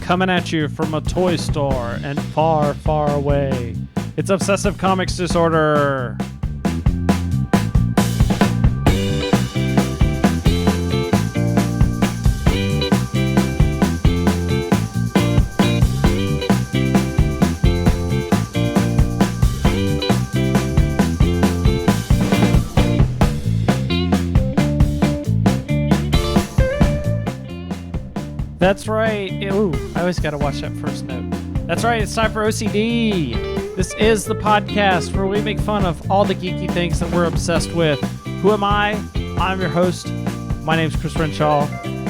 coming at you from a toy store and far, far away. It's Obsessive Comics Disorder. That's right. Ooh, I always got to watch that first note. That's right. It's time for OCD. This is the podcast where we make fun of all the geeky things that we're obsessed with. Who am I? I'm your host. My name's Chris Renshaw.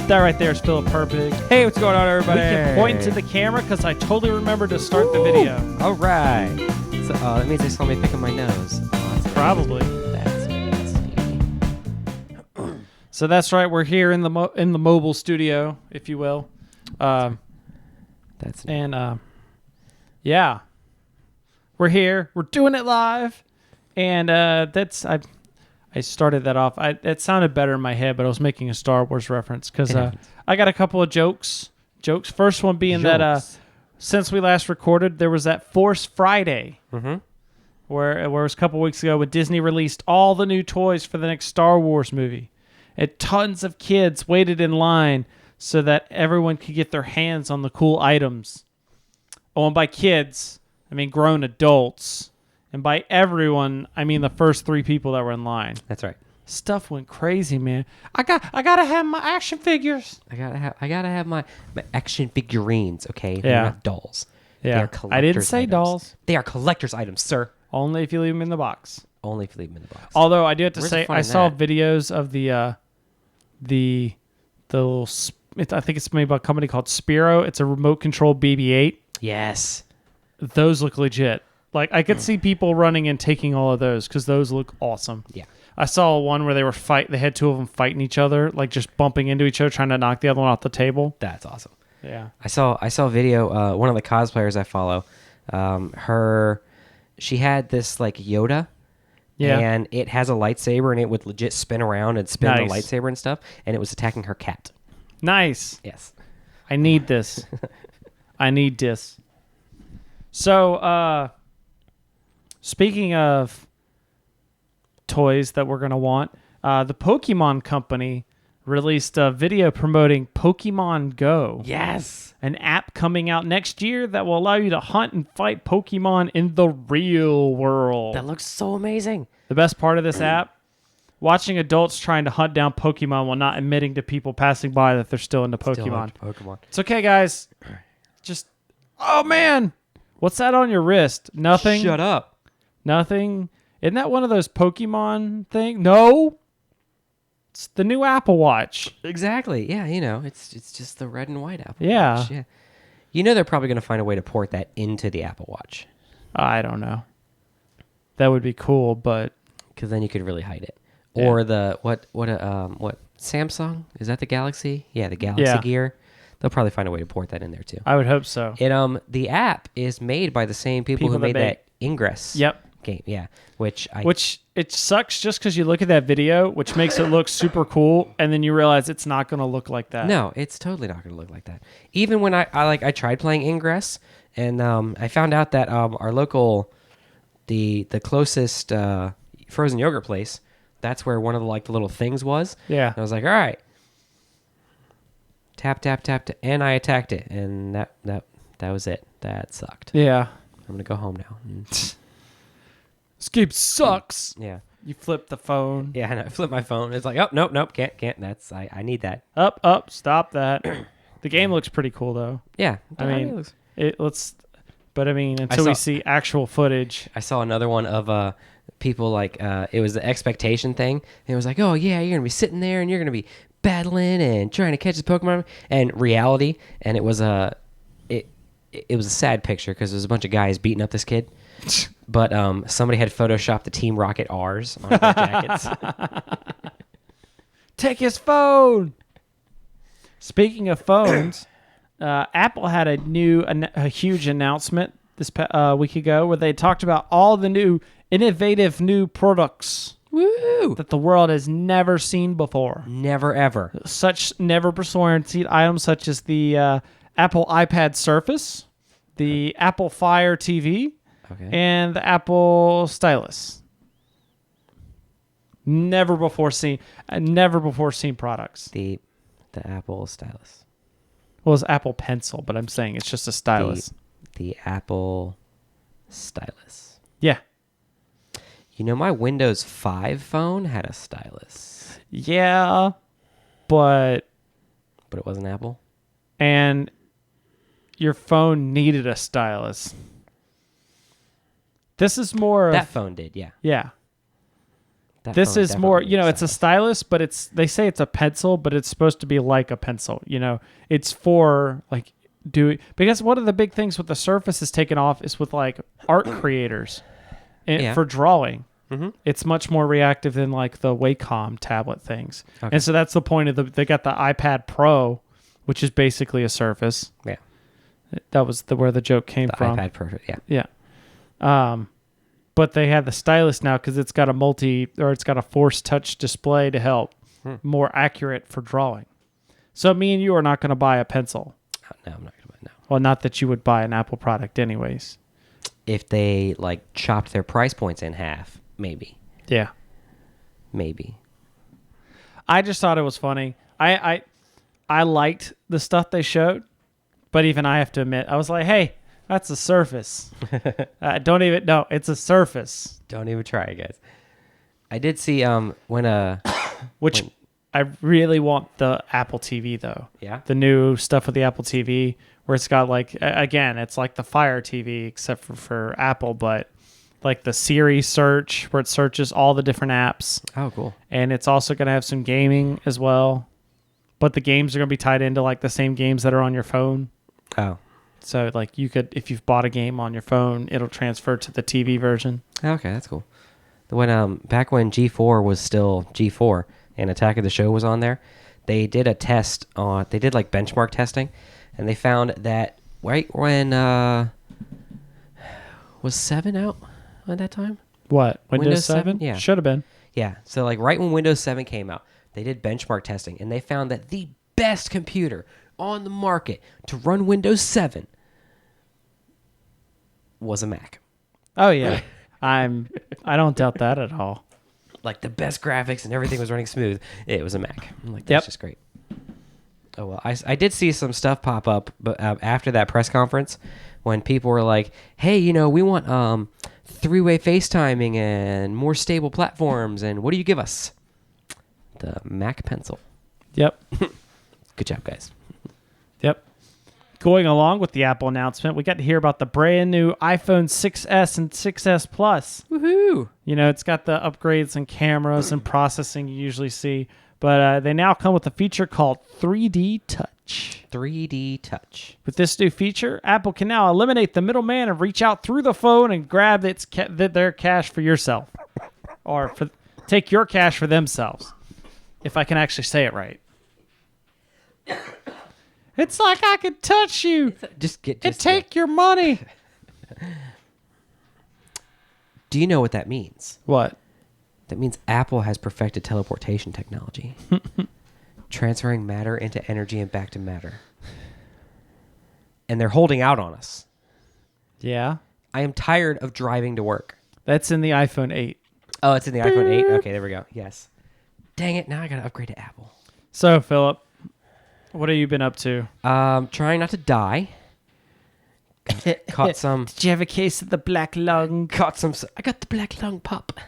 That right there is Philip Herbig. Hey, what's going on, everybody? We can point to the camera because I totally remembered to start the video. All right. So, that means they saw me picking my nose. Probably. That's So that's right. We're here in the mobile studio, if you will. Yeah, we're here. We're doing it live, and I started that off. It sounded better in my head, but I was making a Star Wars reference because I got a couple of jokes. First one being that since we last recorded, there was that Force Friday, where it was a couple weeks ago when Disney released all the new toys for the next Star Wars movie. And tons of kids waited in line so that everyone could get their hands on the cool items. Oh, and by kids, I mean grown adults. And by everyone, I mean the first 3 people that were in line. That's right. Stuff went crazy, man. I gotta have my action figures. I gotta have my action figurines. Okay, Yeah. They're not dolls. Yeah, They are collector's I didn't say items. dolls. They are collector's items, sir. Think if you leave them in the box. Only if you leave them in the box. Although I do have to Where's the say, fun I in saw that? videos of the little. I think it's made by a company called Spiro. It's a remote control BB-8. Yes. Those look legit. Like I could see people running and taking all of those because those look awesome. Yeah. I saw one where they had 2 of them fighting each other, like just bumping into each other, trying to knock the other one off the table. That's awesome. Yeah. I saw a video. One of the cosplayers I follow, she had this like Yoda. Yeah. And it has a lightsaber, and it would legit spin around and spin Nice. the lightsaber and stuff, and it was attacking her cat. Nice. Yes. I need this. I need this. So, speaking of toys that we're going to want, the Pokemon Company released a video promoting Pokemon Go. Yes. An app coming out next year that will allow you to hunt and fight Pokemon in the real world. That looks so amazing. The best part of this app, watching adults trying to hunt down Pokemon while not admitting to people passing by that they're still into Pokemon. It's okay, guys. Just, oh man, what's that on your wrist? Nothing? Shut up. Nothing? Isn't that one of those Pokemon things? No. It's the new Apple Watch. Exactly. Yeah, it's just the red and white Apple Yeah. Watch. Yeah. They're probably going to find a way to port that into the Apple Watch. I don't know. That would be cool, but Because then you could really hide it. Yeah. Or the what Samsung? Is that the Galaxy? Yeah, the Galaxy Yeah. Gear. They'll probably find a way to port that in there too. I would hope so. The app is made by the same people who made that Ingress game. Yeah, which it sucks just because you look at that video, which makes it look super cool, and then you realize it's not going to look like that. No, it's totally not going to look like that. Even when I tried playing Ingress, and I found out that our local, the closest frozen yogurt place, that's where one of the little things was. Yeah. And I was like, all right, tap, and I attacked it, and that was it. That sucked. Yeah. I'm gonna go home now. This game sucks. Yeah. You flip the phone. Yeah, and I flipped my phone. It's like, oh, nope, can't. That's I need that. Up, stop that. The game looks pretty cool though. Yeah, until we see actual footage. I saw another one of people it was the expectation thing. And it was like, oh yeah, you're gonna be sitting there and you're gonna be battling and trying to catch this Pokemon, and reality, and it was a sad picture because there was a bunch of guys beating up this kid. But somebody had photoshopped the Team Rocket R's on their jackets. Take his phone. Speaking of phones, Apple had a huge announcement this week ago where they talked about all the new innovative new products Woo! that the world has never seen before. Never ever. Such never before seen items such as the Apple iPad Surface, the Apple Fire TV, and the Apple Stylus. Never before seen products. The Apple Stylus. Well, it's Apple Pencil, but I'm saying it's just a stylus. The Apple Stylus. Yeah. You know, my Windows 5 phone had a stylus. Yeah, but it wasn't Apple. And your phone needed a stylus. This is more that phone did, yeah. Yeah. This is more, it's a stylus, but they say it's a pencil, but it's supposed to be like a pencil. It's for like because one of the big things with the Surface is taken off is with like art creators for drawing. Mm-hmm. It's much more reactive than like the Wacom tablet things. Okay. And so that's the point of they got the iPad Pro, which is basically a Surface. Yeah. That was where the joke came from. iPad Perfect, yeah. Yeah. But they have the stylus now because it's got a force touch display to help more accurate for drawing. So me and you are not going to buy a pencil. No, I'm not going to buy it. No. Well, not that you would buy an Apple product anyways. If they like chopped their price points in half, maybe. Yeah. Maybe. I just thought it was funny. I liked the stuff they showed, but even I have to admit, I was like, hey, that's a Surface. It's a Surface. Don't even try it, guys. I did see I really want the Apple TV though. Yeah. The new stuff with the Apple TV where it's got like again, it's like the Fire TV except for Apple, but like the Siri search where it searches all the different apps. Oh, cool. And it's also going to have some gaming as well. But the games are going to be tied into like the same games that are on your phone. Oh. So like you could, if you've bought a game on your phone, it'll transfer to the TV version. Okay, that's cool. Back when G4 was still G4 and Attack of the Show was on there, they did a test they did like benchmark testing, and they found that right when was 7 out at that time? What? Windows 7? Yeah. Should have been. Yeah. So like right when Windows 7 came out, they did benchmark testing, and they found that the best computer on the market to run Windows 7 was a Mac. Oh yeah. I don't doubt that at all. Like the best graphics and everything was running smooth. It was a Mac. I'm like, that's just great. Oh well, I did see some stuff pop up, but after that press conference, when people were like, "Hey, we want 3-way FaceTiming and more stable platforms, and what do you give us?" The Mac Pencil. Yep. Good job, guys. Yep. Going along with the Apple announcement, we got to hear about the brand new iPhone 6S and 6S Plus. Woohoo! It's got the upgrades and cameras and processing you usually see, but they now come with a feature called 3D Touch. 3D Touch. With this new feature, Apple can now eliminate the middleman and reach out through the phone and grab their cash for yourself, or take your cash for themselves. If I can actually say it right. It's like I could touch you and take your money. Do you know what that means? What? That means Apple has perfected teleportation technology. Transferring matter into energy and back to matter. And they're holding out on us. Yeah. I am tired of driving to work. That's in the iPhone 8. Oh, it's in the iPhone 8? Okay, there we go. Yes. Dang it, now I got to upgrade to Apple. So, Philip, what have you been up to? Trying not to die. Caught some... Did you have a case of the black lung? I got the black lung pop.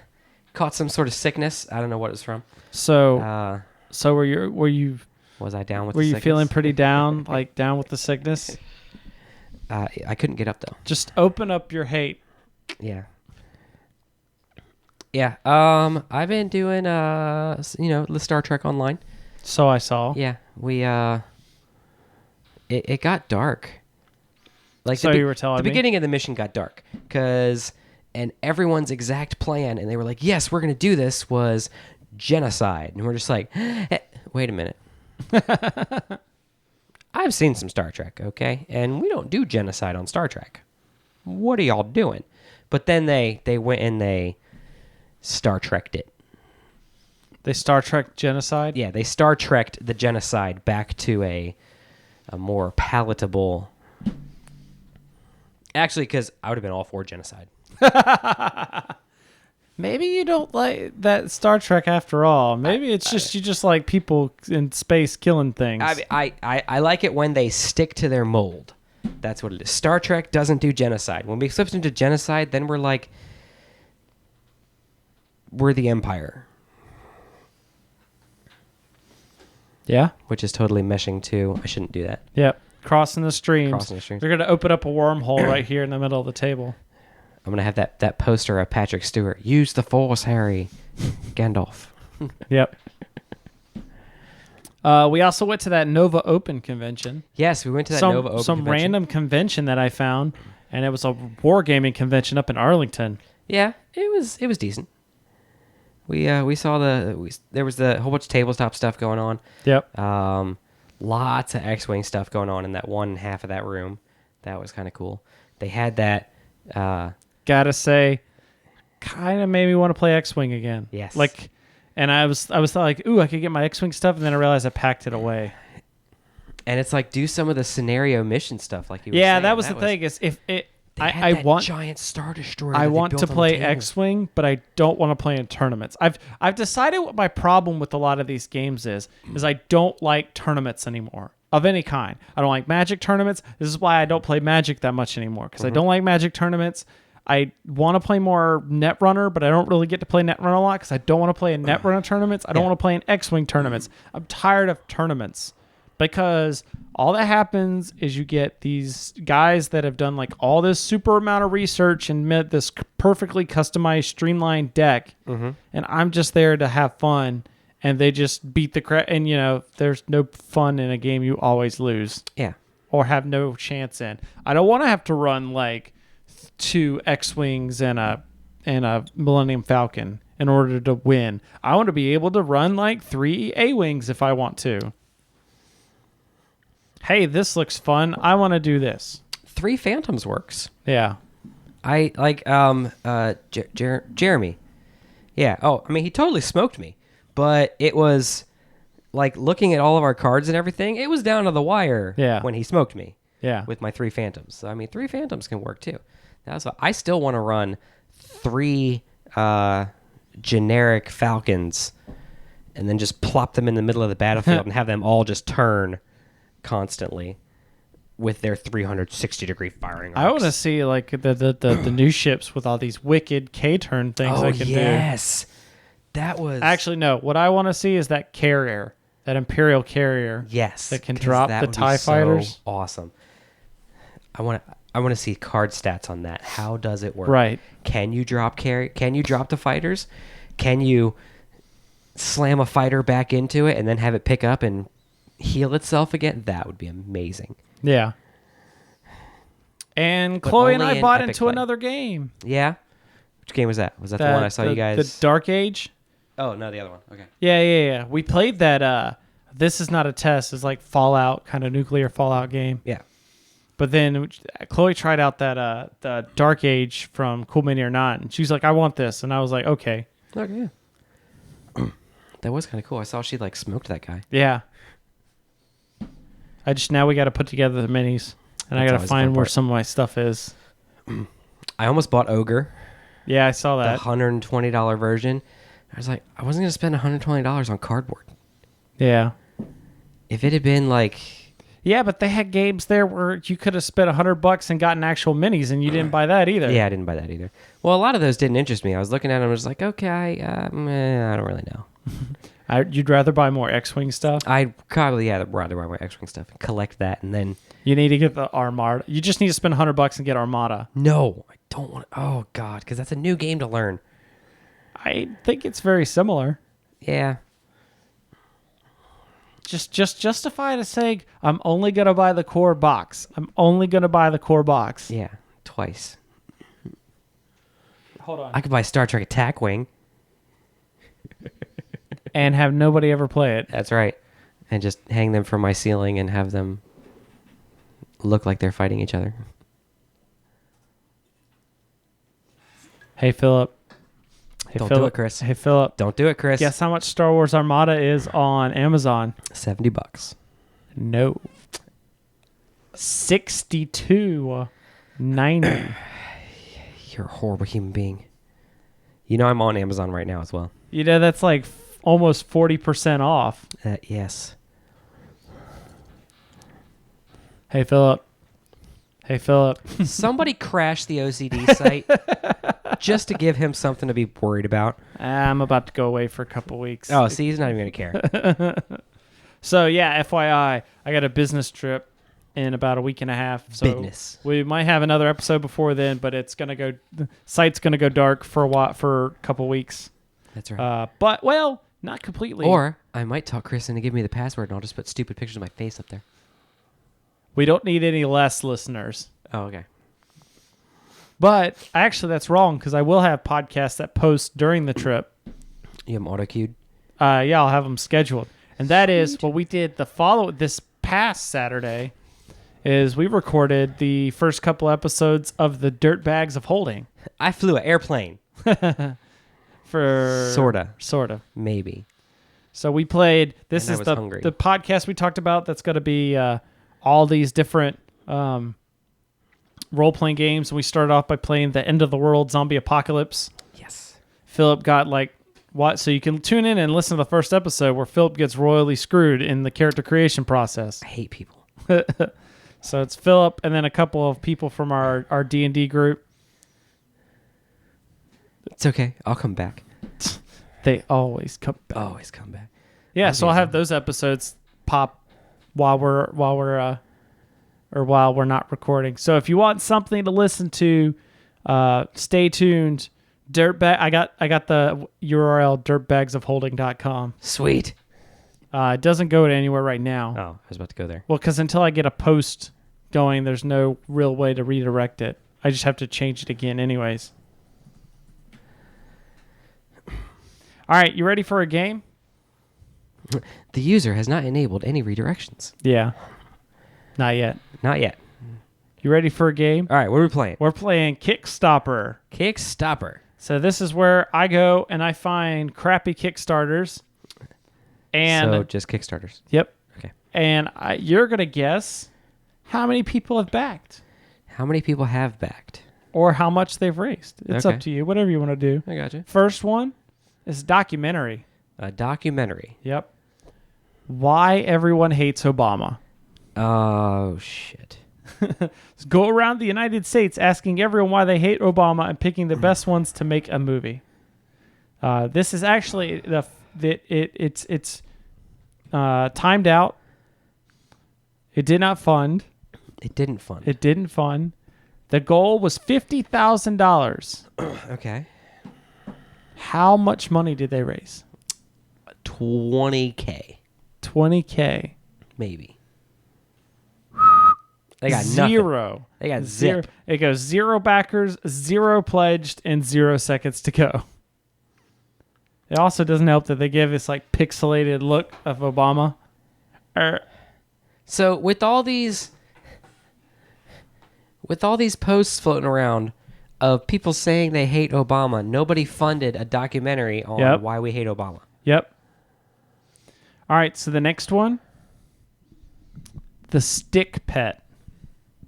Caught some sort of sickness. I don't know what it's from. So were you... Was I down with the sickness? Were you feeling pretty down, like down with the sickness? I couldn't get up, though. Just open up your hate. Yeah. Yeah. I've been doing, the Star Trek Online. So I saw. Yeah. We, it got dark. Like so you were telling me? The beginning of the mission got dark and everyone's exact plan, and they were like, yes, we're going to do this, was genocide. And we're just like, wait a minute. I've seen some Star Trek, okay? And we don't do genocide on Star Trek. What are y'all doing? But then they went and they Star Trek'd it. They Star Trek genocide? Yeah, they Star Trek'd the genocide back to a a more palatable. Actually, because I would have been all for genocide. Maybe you don't like that Star Trek after all. Maybe it's just you just like people in space killing things. I like it when they stick to their mold. That's what it is. Star Trek doesn't do genocide. When we slip into genocide, then we're like, we're the Empire. Yeah. Which is totally meshing too. I shouldn't do that. Yep. Crossing the streams. Crossing the streams. They're going to open up a wormhole right here in the middle of the table. I'm going to have that poster of Patrick Stewart. Use the Force, Harry. Gandalf. Yep. We also went to that Nova Open convention. Yes, we went to that Nova Open some convention. random convention that I found, and it was a wargaming convention up in Arlington. Yeah, it was decent. We saw there was the whole bunch of tabletop stuff going on. Yep. Lots of X-Wing stuff going on in that one half of that room. That was kind of cool. They had that. Gotta say, kind of made me want to play X-Wing again. Yes. Like, and I was like, ooh, I could get my X-Wing stuff, and then I realized I packed it away. And it's like, do some of the scenario mission stuff, like you were yeah, saying. that was the thing. Is if it. I want giant Star Destroyer. I want to play X-Wing, but I don't want to play in tournaments. I've decided what my problem with a lot of these games is I don't like tournaments anymore of any kind. I don't like Magic tournaments. This is why I don't play Magic that much anymore, because I don't like Magic tournaments. I want to play more Netrunner, but I don't really get to play Netrunner a lot because I don't want to play in Netrunner tournaments. I don't want to play in X-Wing tournaments. I'm tired of tournaments because all that happens is you get these guys that have done like all this super amount of research and made this perfectly customized, streamlined deck, and I'm just there to have fun, and they just beat the crap. And there's no fun in a game you always lose, or have no chance in. I don't want to have to run like 2 X-Wings and a Millennium Falcon in order to win. I want to be able to run like 3 A-Wings if I want to. Hey, this looks fun. I want to do this. 3 Phantoms works. Yeah. I like Jeremy. Yeah. Oh, I mean, he totally smoked me, but it was like looking at all of our cards and everything. It was down to the wire. Yeah. When he smoked me. Yeah. With my 3 Phantoms. So, I mean, 3 Phantoms can work too. That's what I still want to run 3 generic Falcons, and then just plop them in the middle of the battlefield and have them all just turn constantly with their 360-degree firing arcs. I want to see like the new ships with all these wicked K-turn things I can do. Yes. That was... Actually, no. What I want to see is that carrier, that Imperial carrier. Yes. That can drop the TIE fighters. So awesome. I want to see card stats on that. How does it work? Right. Can you drop Can you drop the fighters? Can you slam a fighter back into it and then have it pick up and heal itself again? That would be amazing. Yeah. And But Chloe and only I in bought Epic into Play. another game. Yeah. Which game was that? Was that the one I saw you guys? The Dark Age. Oh, no, the other one. Okay. Yeah. We played that. This is not a test. It's like Fallout, kind of nuclear Fallout game. Yeah. But then Chloe tried out that the Dark Age from Cool Mini or Not, and she's like, "I want this," and I was like, "Okay." Okay. That was kind of cool. I saw she like smoked that guy. Yeah. Now we got to put together the minis, and I got to find where some of my stuff is. I almost bought Ogre. Yeah, I saw that. The $120 version. I was like, I wasn't going to spend $120 on cardboard. Yeah. If it had been like... Yeah, but they had games there where you could have spent $100 and gotten actual minis, and you didn't buy that either. Yeah, I didn't buy that either. Well, a lot of those didn't interest me. I was looking at them and was like, okay, I don't really know. You'd rather buy more X-Wing stuff? I'd probably, rather buy my X-Wing stuff and collect that, and then... You need to get the Armada. You just need to spend $100 and get Armada. No, I don't want to... Oh, God, because that's a new game to learn. I think it's very similar. Yeah. Just justify to say, I'm only going to buy the core box. I'm only going to buy the core box. Yeah, twice. Hold on. I could buy Star Trek Attack Wing. And have nobody ever play it. That's right. And just hang them from my ceiling and have them look like they're fighting each other. Hey, Philip. Don't do it, Chris. Hey, Philip. Don't do it, Chris. Guess how much Star Wars Armada is on Amazon? $70. No. $62.90. You're a horrible human being. You know I'm on Amazon right now as well. You know, that's like almost 40% off. Yes. Hey, Philip. Somebody crashed the OCD site just to give him something to be worried about. I'm about to go away for a couple weeks. Oh, see, he's not even going to care. So, yeah, FYI, I got a business trip in about a week and a half. So Business. we might have another episode before then, but it's going to go, the site's going to go dark for a couple weeks. That's right. But, well, not completely. Or I might talk Chris into giving me the password and I'll just put stupid pictures of my face up there. We don't need any less listeners. Oh, okay. But actually, that's wrong because I will have podcasts that post during the trip. You have them auto-queued? Yeah, I'll have them scheduled. And that is what we did this past Saturday is we recorded the first couple episodes of the Dirt Bags of Holding. I flew an airplane. Sorta. Maybe. So we played, this is the podcast we talked about that's going to be all these different role-playing games. We started off by playing the End of the World Zombie Apocalypse. Yes. Philip got so you can tune in and listen to the first episode where Philip gets royally screwed in the character creation process. I hate people. So it's Philip and then a couple of people from our D&D group. It's okay. I'll come back. They always come back. Always come back. Yeah, so I'll have those episodes pop while we're not recording. So if you want something to listen to, stay tuned. I got the URL dirtbagsofholding.com. Sweet. It doesn't go to anywhere right now. Oh, I was about to go there. Well, because until I get a post going, there's no real way to redirect it. I just have to change it again anyways. All right, you ready for a game? The user has not enabled any redirections. Yeah. Not yet. Not yet. You ready for a game? All right, what are we playing? We're playing Kickstarter. Kickstarter. So this is where I go and I find crappy Kickstarters. And so just Kickstarters. Yep. Okay. And you're going to guess how many people have backed. How many people have backed? Or how much they've raised. It's okay. up to you. Whatever you want to do. I got you. First one is documentary. A documentary. Yep. Why everyone hates Obama. Oh, shit. Go around the United States asking everyone why they hate Obama and picking the best ones to make a movie. This is actually it's timed out. It did not fund. It didn't fund. It didn't fund. The goal was $50,000. Okay. How much money did they raise? $20K. $20K. Maybe. They got zero. Nothing. They got zero. zip. It goes 0 backers, 0 pledged, and 0 seconds to go. It also doesn't help that they give this pixelated look of Obama. So with all these posts floating around of people saying they hate Obama, nobody funded a documentary on why we hate Obama. Yep. All right, so the next one, the stick pet.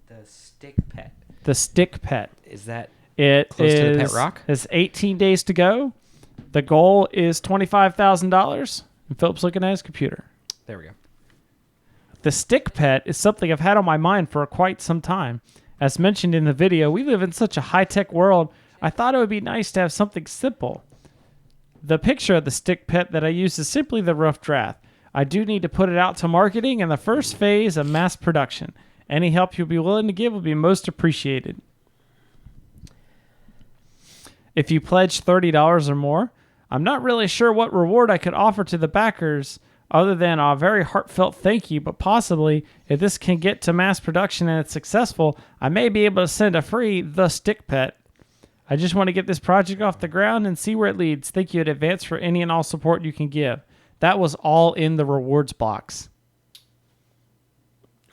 The stick pet. The stick pet. Is that close to the pet rock? It's 18 days to go. The goal is $25,000. And Philip's looking at his computer. There we go. The stick pet is something I've had on my mind for quite some time. As mentioned in the video, we live in such a high-tech world, I thought it would be nice to have something simple. The picture of the stick pet that I use is simply the rough draft. I do need to put it out to marketing in the first phase of mass production. Any help you'll be willing to give will be most appreciated. If you pledge $30 or more, I'm not really sure what reward I could offer to the backers other than a very heartfelt thank you, but possibly if this can get to mass production and it's successful, I may be able to send a free The Stick Pet. I just want to get this project off the ground and see where it leads. Thank you in advance for any and all support you can give. That was all in the rewards box.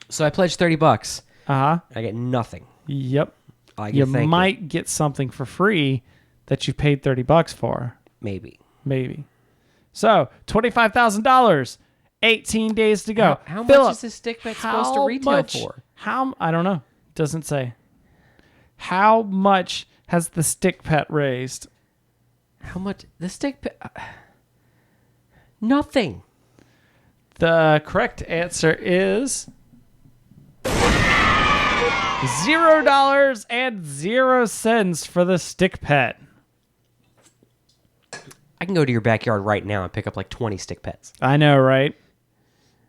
So I pledged $30. Uh-huh. I get nothing. Yep. You might get something for free that you paid $30 for. Maybe. So, $25,000. 18 days to go. How much is this stick pet supposed to retail for? I don't know. Doesn't say. How much has the stick pet raised? How much? The stick pet? Nothing. The correct answer is $0.00 for the stick pet. I can go to your backyard right now and pick up like 20 stick pets. I know, right?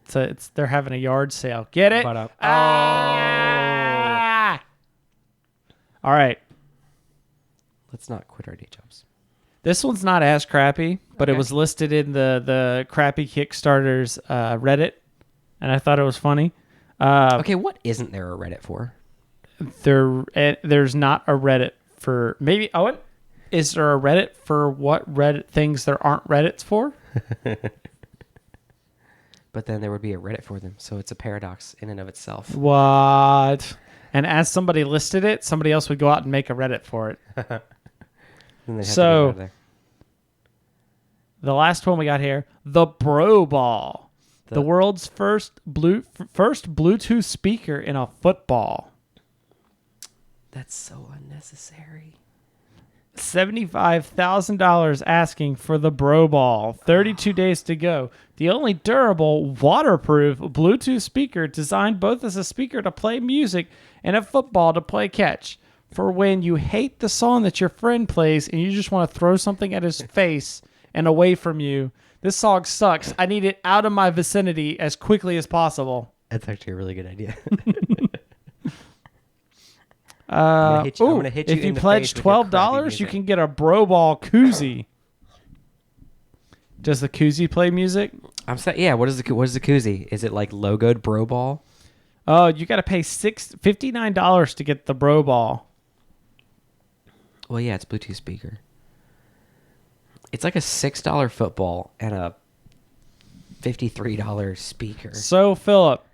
So they're having a yard sale. Get it? Ah! All right. Let's not quit our day jobs. This one's not as crappy, but Okay. it was listed in the crappy Kickstarters Reddit, and I thought it was funny. Okay, what isn't there a Reddit for? There's not a Reddit for maybe. Oh, is there a Reddit for what Reddit things there aren't Reddits for? But then there would be a Reddit for them, so it's a paradox in and of itself. What? And as somebody listed it, somebody else would go out and make a Reddit for it. And they'd have to So- get rid of there. The last one we got here, the Brew Ball, the world's first Bluetooth speaker in a football. That's so unnecessary. $75,000 asking for the Brew Ball. 32 days to go. The only durable, waterproof Bluetooth speaker designed both as a speaker to play music and a football to play catch. For when you hate the song that your friend plays and you just want to throw something at his face and away from you. This song sucks. I need it out of my vicinity as quickly as possible. That's actually a really good idea. I'm gonna hit you if in you the pledge face with your crappy $12, you music. can get a Brew Ball koozie. Does the koozie play music? I'm saying, yeah. What is the koozie? Is it like logoed Brew Ball? Oh, you got to pay $59 to get the Brew Ball. Well, yeah, it's Bluetooth speaker. It's like a $6 football and a $53 speaker. So, Philip,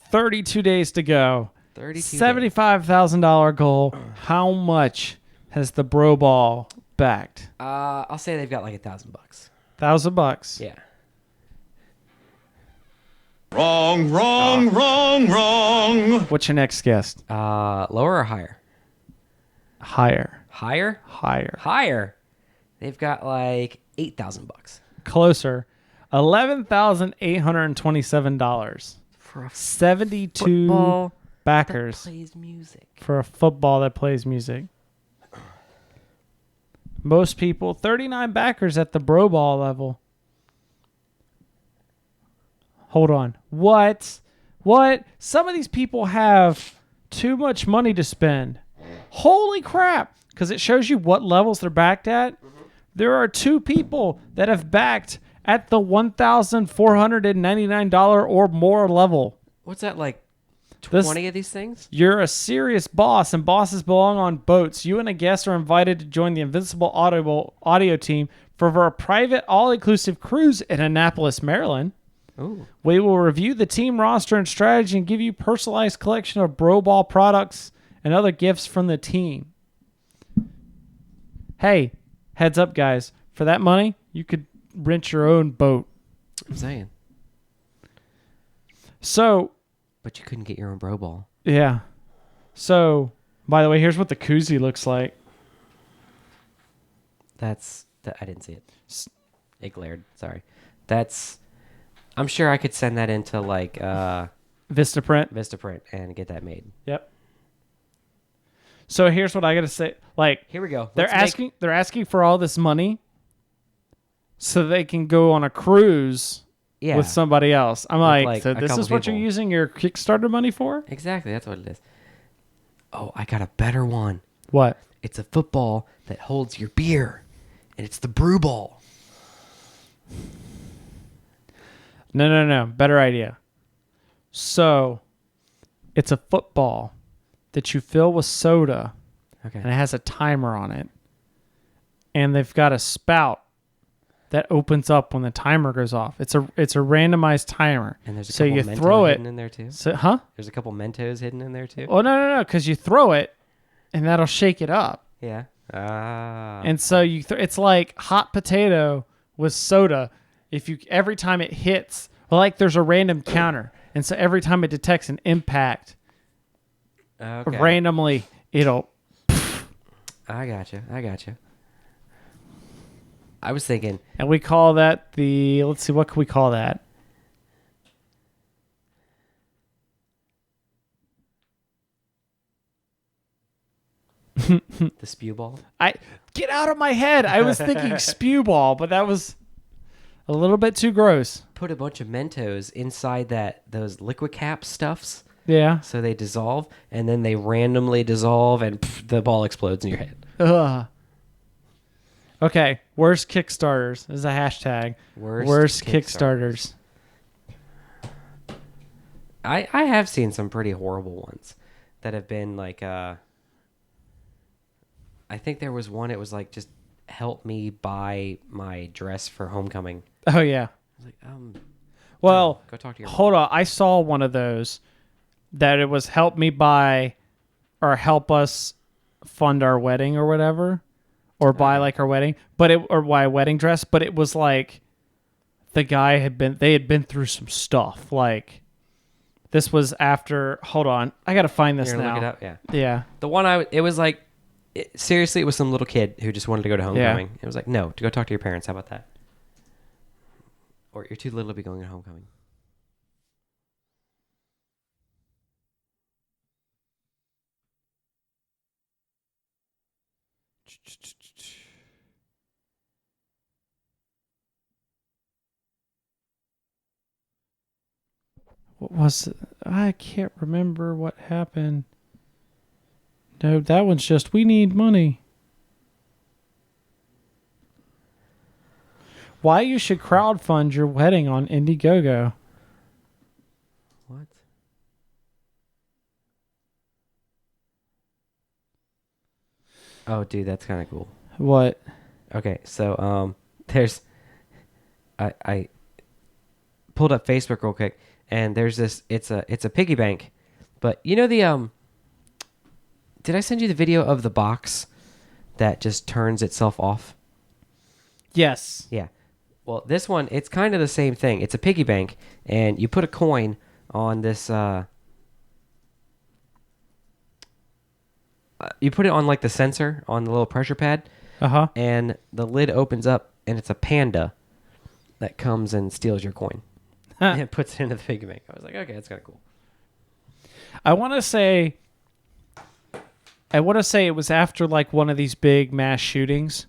32 days to go. 32 $75,000 goal. How much has the Brew Ball backed? I'll say they've got like $1,000. $1,000. Yeah. Wrong. What's your next guest? Lower or higher? Higher. Higher. They've got like $8,000 Closer. $11,827. for a 72 football backers that plays music. for a football that plays music. Most people, 39 backers at the Brew Ball level. Hold on. What? Some of these people have too much money to spend. Holy crap. Because it shows you what levels they're backed at. There are 2 people that have backed at the $1,499 or more level. What's that, like 20 This- of these things? You're a serious boss, and bosses belong on boats. You and a guest are invited to join the Invincible Audio team for a private, all-inclusive cruise in Annapolis, Maryland. Ooh. We will review the team roster and strategy and give you personalized collection of Brew Ball products and other gifts from the team. Hey, heads up, guys. For that money, you could rent your own boat. I'm saying. So, But you couldn't get your own Brew Ball. yeah. So, by the way, here's what the koozie looks like. I didn't see it. It glared. Sorry. I'm sure I could send that into like Vistaprint. Vistaprint and get that made. Yep. So here's what I gotta say. Like, Here we go. they're asking for all this money so they can go on a cruise Yeah. with somebody else. I'm like, so a this couple is what you're people. using your Kickstarter money for? Exactly. That's what it is. Oh, I got a better one. What? It's a football that holds your beer, and it's the Brew Ball. No. Better idea. So, it's a football that you fill with soda, Okay. and it has a timer on it. And they've got a spout that opens up when the timer goes off. It's a randomized timer. And there's a so couple you Mentos throw it. hidden in there too. So, huh? There's a couple Mentos hidden in there too. Oh no, because you throw it, and that'll shake it up. Yeah. Ah. And so it's like hot potato with soda. If you every time it hits, well, like there's a random counter, and so every time it detects an impact, Okay. randomly it'll. I gotcha. I was thinking. And we call that the. Let's see, what can we call that? The spew ball. Get out of my head. I was thinking spew ball, but that was a little bit too gross. Put a bunch of Mentos inside those liquid cap stuffs. Yeah. So they dissolve, and then they randomly dissolve, and the ball explodes in your head. Ugh. Okay. Worst Kickstarters. This is a hashtag. Worst Kickstarters. I have seen some pretty horrible ones that have been like I think there was one, it was like, just help me buy my dress for homecoming. Oh, yeah. I was like, well, go talk to your hold mom. on. I saw one of those that it was help me buy or help us fund our wedding or whatever, or buy like our wedding, or buy a wedding dress. But it was like the guy had been through some stuff. Like this was after, hold on. I got to find this You're now. gonna look it up? Yeah. Yeah. The one it was like, seriously, it was some little kid who just wanted to go to homecoming. Yeah. It was like, no, to go talk to your parents. How about that? Or you're too little to be going to homecoming. What was it? I can't remember what happened. No, that one's just, we need money. Why you should crowdfund your wedding on Indiegogo. What? Oh, dude, that's kind of cool. What? Okay, so there's I pulled up Facebook real quick, and there's this. It's a piggy bank, but you know the Did I send you the video of the box that just turns itself off? Yes. Yeah. Well, this one, it's kind of the same thing. It's a piggy bank, and you put a coin on this. You put it on like the sensor on the little pressure pad. Uh-huh. And the lid opens up, and it's a panda that comes and steals your coin. And puts it into the piggy bank. I was like, okay, that's kind of cool. I want to say it was after like one of these big mass shootings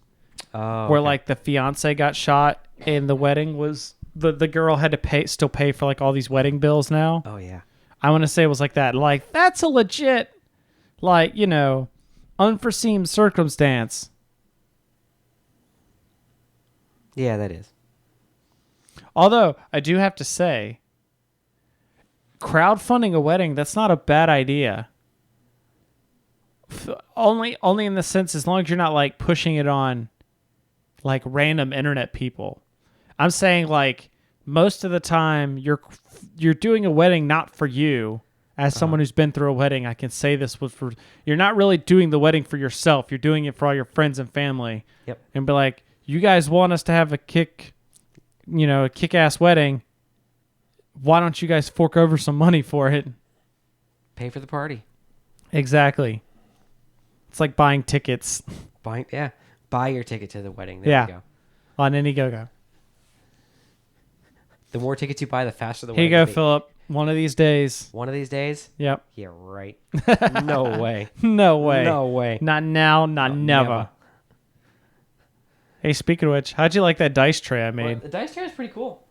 where like the fiance got shot and the wedding was the girl had to still pay for like all these wedding bills now. Oh, yeah. I want to say it was like that. Like, that's a legit, like, unforeseen circumstance. Yeah, that is. Although, I do have to say, crowdfunding a wedding, that's not a bad idea. Only in the sense, as long as you're not, like, pushing it on, like, random internet people. I'm saying, like, most of the time, you're doing a wedding not for you. As someone who's been through a wedding, I can say this was for... You're not really doing the wedding for yourself. You're doing it for all your friends and family. Yep. And be like, you guys want us to have a kick-ass wedding. Why don't you guys fork over some money for it? Pay for the party. Exactly. It's like buying tickets. Buy your ticket to the wedding. There you go. On Indiegogo. The more tickets you buy, the faster the wedding. Here you go, Philip. One of these days. One of these days? Yep. Yeah, right. No way. No way. No way. Not now, not never. Hey, speaking of which, how'd you like that dice tray I made? Well, the dice tray is pretty cool.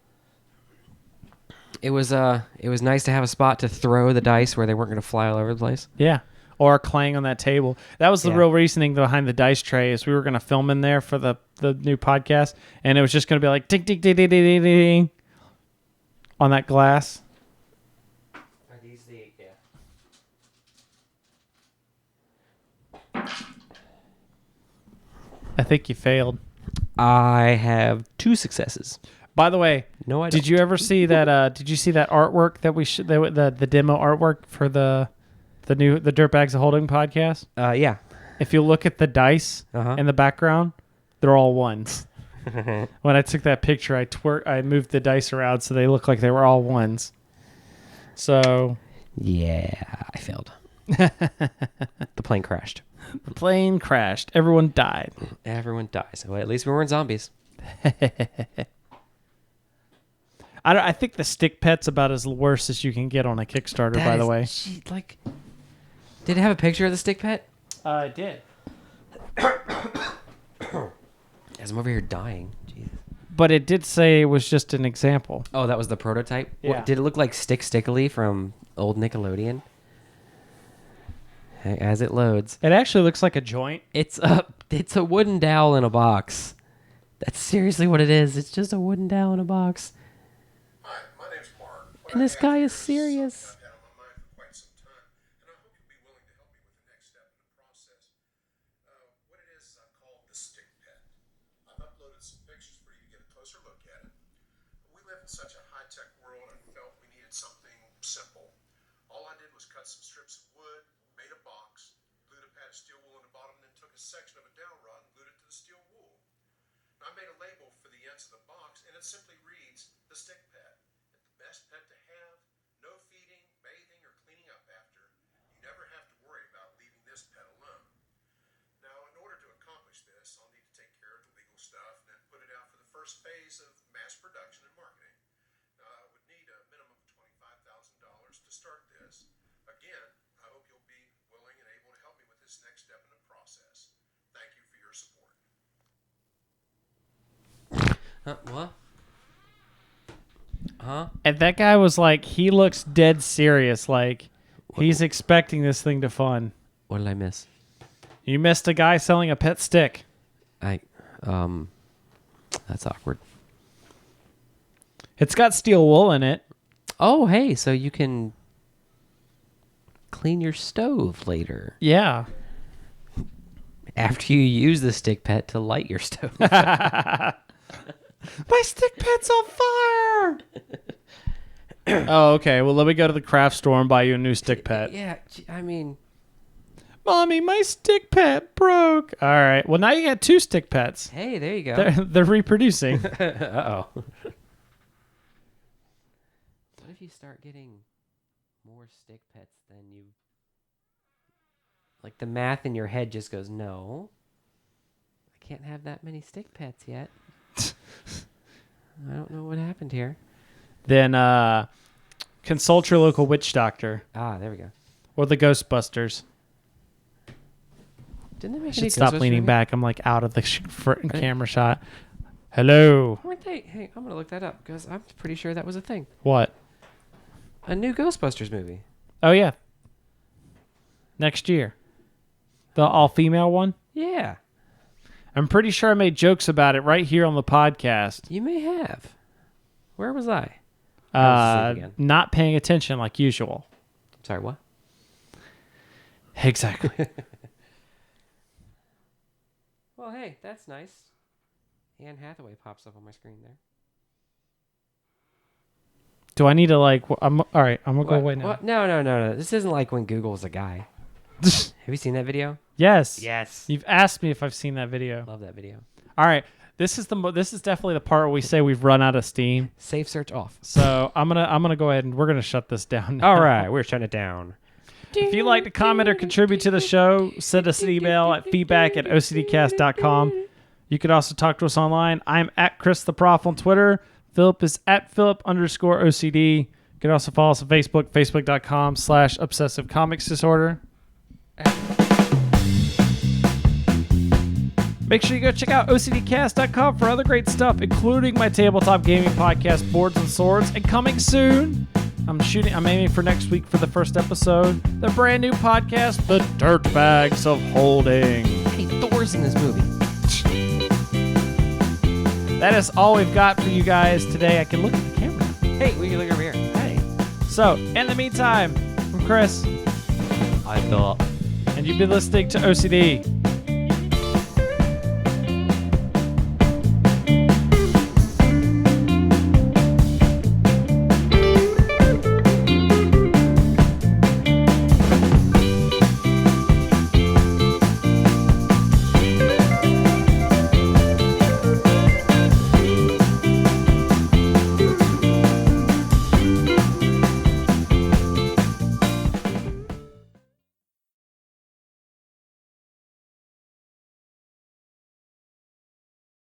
It was nice to have a spot to throw the dice where they weren't going to fly all over the place. Yeah. Or clang on that table. That was the real reasoning behind the dice tray is we were going to film in there for the new podcast, and it was just going to be like ding, ding, ding, ding, ding, ding, ding on that glass. Are these the... Yeah. I think you failed. I have 2 successes. By the way, no, I don't. Did you ever see that? Did you see that artwork that the demo artwork for the Dirtbags of Holding podcast? Yeah. If you look at the dice in the background, they're all ones. When I took that picture, I moved the dice around so they look like they were all ones. So yeah, I failed. The plane crashed. The plane crashed. Everyone died. Everyone dies. Well, at least we weren't zombies. I think the stick pet's about as worse as you can get on a Kickstarter, by the way. Gee, like, did it have a picture of the stick pet? It did. As I'm over here dying. Jeez. But it did say it was just an example. Oh, that was the prototype? Yeah. What, did it look like Stickily from old Nickelodeon? As it loads. It actually looks like a joint. It's a wooden dowel in a box. That's seriously what it is. It's just a wooden dowel in a box. Hi, my name's Mark. And this guy is serious. I've had on my mind for quite some time, and I hope you'll be willing to help me with the next step in the process. What it is I call the stick pet. I've uploaded some pictures for you to get a closer look at it. We live in such a high-tech world, and felt we needed something simple. All I did was cut some strips of wood, made a box, glued a pad of steel wool in the bottom, and then took a section of a dowel rod and glued it to the steel wool. Now, I made a label for the ends of the box, and it simply reads, the stick pet. It's the best pet to have, no feeding, bathing, or cleaning up after. You never have to worry about leaving this pet alone. Now, in order to accomplish this, I'll need to take care of the legal stuff and then put it out for the first phase of mass production and marketing. Now, I would need a minimum of $25,000 to start this. Again, I hope you'll be willing and able to help me with this next step in the process. Thank you for your support. What? Huh? And that guy was like, he looks dead serious. Like, he's expecting this thing to fun. What did I miss? You missed a guy selling a pet stick. That's awkward. It's got steel wool in it. Oh, hey, so you can clean your stove later. Yeah. After you use the stick pet to light your stove. My stick pet's on fire. Oh, okay. Well, let me go to the craft store and buy you a new stick pet. Yeah, I mean... Mommy, my stick pet broke. All right. Well, now you got two stick pets. Hey, there you go. They're reproducing. Uh-oh. What if you start getting more stick pets than you... Like, the math in your head just goes, no, I can't have that many stick pets yet. I don't know what happened here. Then consult your local witch doctor Ah, there we go. or the Ghostbusters. Didn't they I make should any stop Ghostbusters leaning movie? back. I'm like out of the camera shot. Hello. Weren't they? Hey, I'm going to look that up because I'm pretty sure that was a thing. What? A new Ghostbusters movie. Oh, yeah. Next year. The all-female one? Yeah. I'm pretty sure I made jokes about it right here on the podcast. You may have. Where was I? Again. Not paying attention like usual. Sorry, what? Exactly. Well, hey, that's nice. Anne Hathaway pops up on my screen there. Do I need to like... all right, I'm going to go What? away now. What? No. This isn't like when Google's a guy. Have you seen that video? Yes. Yes. You've asked me if I've seen that video. Love that video. All right. This is definitely the part where we say we've run out of steam. Safe search off. So I'm gonna go ahead and we're gonna shut this down now. All right, we're shutting it down. If you'd like to comment or contribute to the show, send us an email at feedback@ocdcast.com. You could also talk to us online. I'm at Chris the Prof on Twitter. Philip is at Philip_OCD. You can also follow us on Facebook, facebook.com/obsessive comics disorder. Make sure you go check out OCDcast.com for other great stuff, including my tabletop gaming podcast, Boards and Swords, and coming soon. I'm aiming for next week for the first episode. The brand new podcast, The Dirtbags of Holding. Hey, Thor's in this movie. That is all we've got for you guys today. I can look at the camera. Hey, we can look over here. Hey. So, in the meantime, I'm Chris. I thought. And you've been listening to OCD.